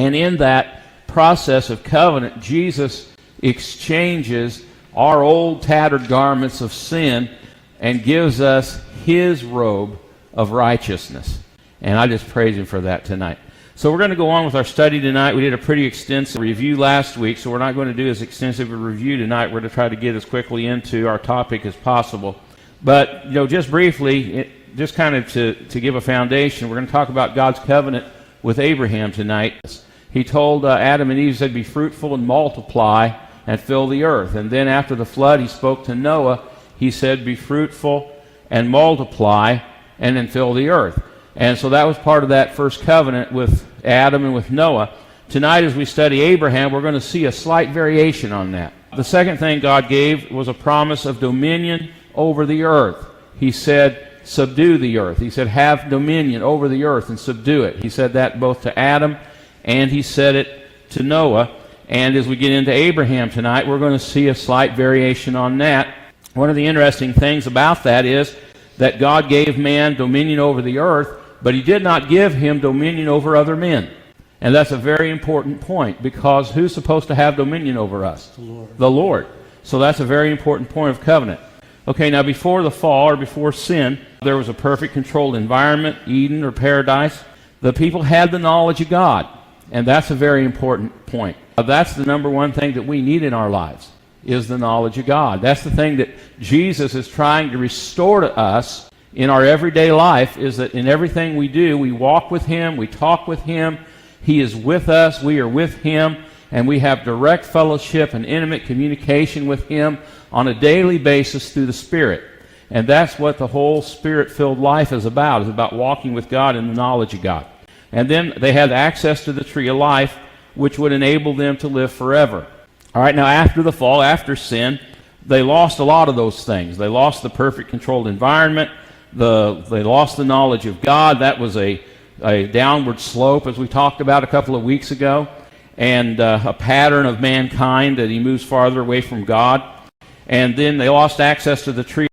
And in that process of covenant, Jesus exchanges our old tattered garments of sin and gives us his robe of righteousness. And I just praise him for that tonight. So we're going to go on with our study tonight. We did a pretty extensive review last week, so we're not going to do as extensive a review tonight. We're going to try to get as quickly into our topic as possible. But, just briefly, just kind of to give a foundation, we're going to talk about God's covenant with Abraham tonight. He told Adam and Eve, said, be fruitful and multiply and fill the earth. And then after the flood, he spoke to Noah. He said, be fruitful and multiply and then fill the earth. And so that was part of that first covenant with Adam and with Noah. Tonight, as we study Abraham, we're going to see a slight variation on that. The second thing God gave was a promise of dominion over the earth. He said, subdue the earth. He said, have dominion over the earth and subdue it. He said that both to Adam and he said it to Noah. And as we get into Abraham tonight, we're going to see a slight variation on that. One of the interesting things about that is that God gave man dominion over the earth, but he did not give him dominion over other men. And that's a very important point, because who's supposed to have dominion over us? The Lord. The Lord. So that's a very important point of covenant. Okay, now before the fall or before sin, there was a perfect controlled environment, Eden or paradise. The people had the knowledge of God, and that's a very important point. That's the number one thing that we need in our lives, is the knowledge of God. That's the thing that Jesus is trying to restore to us in our everyday life, is that in everything we do, we walk with him, we talk with him, he is with us, we are with him, and we have direct fellowship and intimate communication with him on a daily basis through the Spirit. And that's what the whole Spirit-filled life is about walking with God in the knowledge of God. And then they had access to the tree of life, which would enable them to live forever. All right, now after the fall, after sin, they lost a lot of those things. They lost the perfect controlled environment. They lost the knowledge of God. That was a downward slope, as we talked about a couple of weeks ago, and a pattern of mankind that he moves farther away from God. And then they lost access to the tree